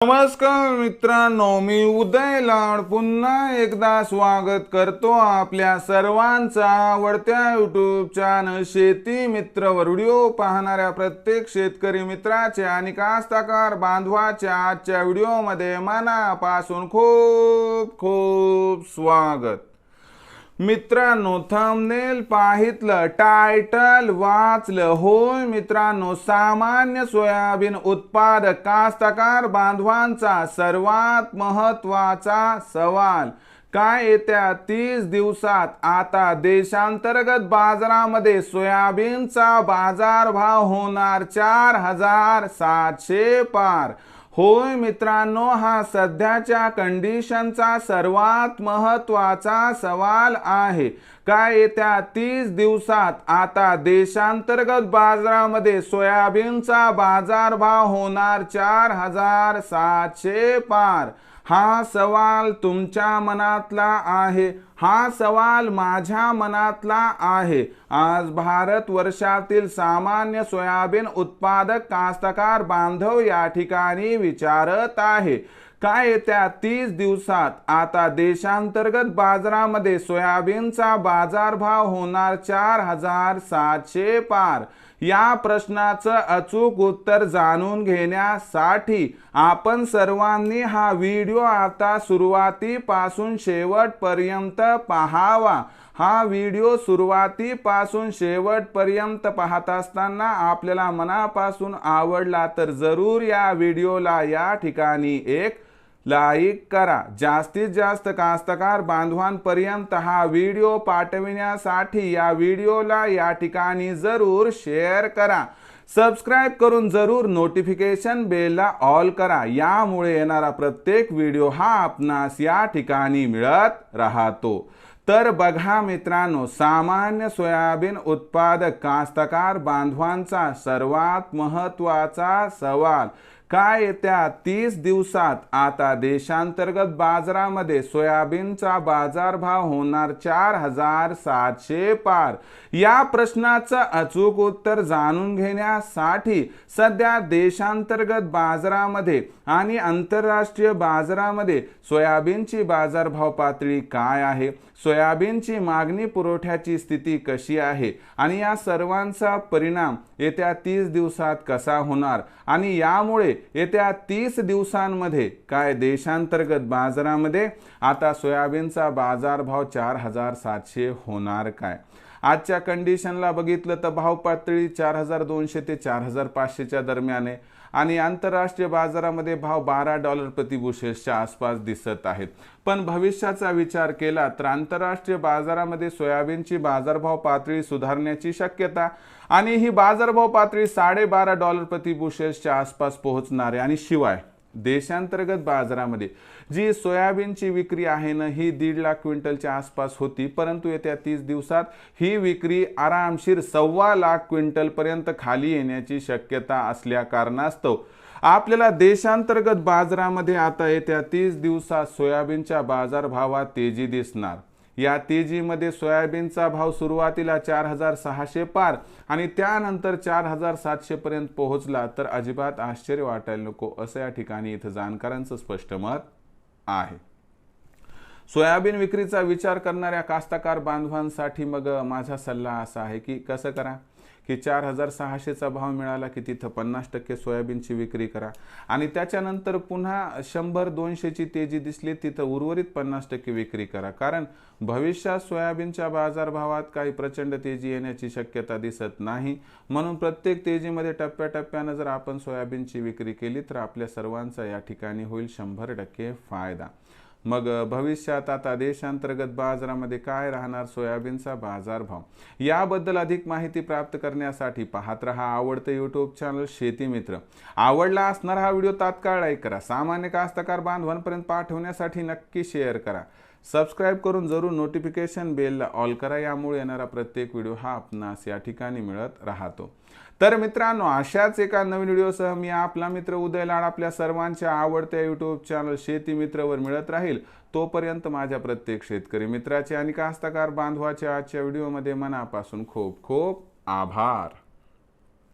नमस्कार मित्रांनो, मी उदय लाड पुन्हा एकदा स्वागत करतो आपल्या सर्वांचा आवडत्या यूट्यूब चॅनल शेती मित्रवर. व्हिडिओ पाहणाऱ्या प्रत्येक शेतकरी मित्राचे आणि कास्तकार बांधवाच्या आजच्या व्हिडिओमध्ये मनापासून खूप खूप स्वागत. मित्रांनो, थंबनेल पाहितलं, टायटल वाचलं. होय मित्रांनो, सामान्य सोयाबीन उत्पादक कास्तकार बांधवांचा सर्वात महत्त्वाचा सवाल काय येत्या 30 दिवसात आता देशांतर्गत बाजारामध्ये सोयाबीनचा बाजारभाव होणार 4,700 पार. होय मित्रांनो, हा सध्याच्या कंडिशनचा सर्वात महत्त्वाचा सवाल आहे. काय येत्या 30 दिवसात आता देशांतर्गत बाजारामध्ये सोयाबीनचा बाजारभाव होणार 4,700 पार. हा सवाल तुमच्या मनातला आहे, हा सवाल माझ्या मनातला आहे. आज भारत वर्षातील सामान्य सोयाबीन उत्पादक कास्तकार बांधव या ठिकाणी विचारत आहे, काय येत्या 30 दिवसात आता देशांतर्गत बाजारामध्ये सोयाबीनचा बाजारभाव होणार 4,700 पार. या प्रश्नाचं अचूक उत्तर जाणून घेण्यासाठी आपण सर्वांनी हा व्हिडिओ आता सुरुवातीपासून शेवटपर्यंत पाहावा. हा व्हिडिओ सुरुवातीपासून शेवटपर्यंत पाहत असताना आपल्याला मनापासून आवडला तर जरूर या व्हिडिओला या ठिकाणी एक लाईक करा. जास्तीत जास्त कास्तकार बांधवांपर्यंत हा व्हिडिओ पाठविण्यासाठी या व्हिडिओला या ठिकाणी जरूर शेअर करा. सबस्क्राइब करून जरूर नोटिफिकेशन बेलला ऑल करा. यामुळे येणारा प्रत्येक व्हिडिओ हा आपणास या ठिकाणी मिळत राहतो. तर बघा मित्रांनो, सामान्य सोयाबीन उत्पादक कास्तकार बांधवांचा सर्वात महत्त्वाचा सवाल काय येत्या 30 दिवसात आता देशांतर्गत बाजारामध्ये सोयाबीनचा बाजारभाव होणार 4,700 पार. या प्रश्नाचं अचूक उत्तर जाणून घेण्यासाठी सध्या देशांतर्गत बाजारामध्ये आणि आंतरराष्ट्रीय बाजारामध्ये सोयाबीनची बाजारभाव पातळी काय आहे, सोयाबीनची मागणी पुरवठ्याची स्थिती कशी आहे आणि या सर्वांचा परिणाम येत्या 30 दिवसात कसा होणार आणि यामुळे येत्या 30 दिवसांमध्ये काय देशांतर्गत बाजारामध्ये आता सोयाबीनचा बाजारभाव 4,700 होणार काय. आजच्या कंडिशनला बघितलं तर भाव पातळी 4,200 ते 4,500च्या दरम्यान आहे आणि आंतरराष्ट्रीय बाजारामध्ये भाव $12 प्रति बुशेलच्या आसपास दिसत आहेत. पण भविष्याचा विचार केला तर आंतरराष्ट्रीय बाजारामध्ये सोयाबीनची बाजारभाव पातळी सुधारण्याची शक्यता आणि ही बाजारभाव पातळी $12.5 प्रति बुशेलच्या आसपास पोहोचणार आहे. आणि शिवाय देशांतर्गत बाजारामध्ये जी सोयाबीनची विक्री आहे ना, ही 1.5 लाख क्विंटलच्या आसपास होती, परंतु येत्या 30 दिवसात ही विक्री आरामशीर 1.25 लाख क्विंटल पर्यंत खाली येण्याची शक्यता असल्या कारणास्तव आपल्याला देशांतर्गत बाजारामध्ये आता येत्या 30 दिवसात सोयाबीनच्या बाजारभावात तेजी दिसणार. या तेजीमध्ये सोयाबीनचा भाव सुरुवातीला 4,600 पार आणि त्यानंतर 4,700 पर्यंत पोहोचला तर अजिबात आश्चर्य वाटायला नको, असं या ठिकाणी इथं जाणकारांचं स्पष्ट मत आहे. सोयाबीन विक्रीचा विचार करणाऱ्या कास्तकार बांधवांसाठी मग माझा सल्ला असा आहे की कसं करा की 4,600चा भाव मिळाला की तिथं 50% सोयाबीनची विक्री करा आणि त्याच्यानंतर पुन्हा 100-200ची तेजी दिसली तिथं उर्वरित 50% विक्री करा. कारण भविष्यात सोयाबीनच्या बाजारभावात काही प्रचंड तेजी येण्याची शक्यता दिसत नाही. म्हणून प्रत्येक तेजीमध्ये टप्प्याटप्प्यानं जर आपण सोयाबीनची विक्री केली तर आपल्या सर्वांचा या ठिकाणी होईल 100% फायदा. मग भविष्यात आता देशांतर्गत बाजारामध्ये काय राहणार सोयाबीनचा बाजारभाव, याबद्दल अधिक माहिती प्राप्त करण्यासाठी पाहत रहा आवडते यूट्यूब चॅनल शेती मित्र. आवडला असणारा हा व्हिडिओ तात्काळ लाईक करा. सामान्य कास्तकार बांधवांपर्यंत पाठवण्यासाठी नक्की शेअर करा. सबस्क्राइब करून जरूर नोटिफिकेशन बेलला ऑल करा. यामुळे येणारा प्रत्येक व्हिडिओ हा आपणास या ठिकाणी मिळत राहतो. तर मित्रांनो, अशाच एका नवीन व्हिडिओसह मी आपला मित्र उदय लाड आपल्या सर्वांच्या आवडत्या यूट्यूब चॅनल शेती मित्रवर मिळत राहील. तोपर्यंत माझ्या प्रत्येक शेतकरी मित्राचे आणि कास्तकार बांधवाच्या आजच्या व्हिडिओमध्ये मनापासून खूप खूप आभार.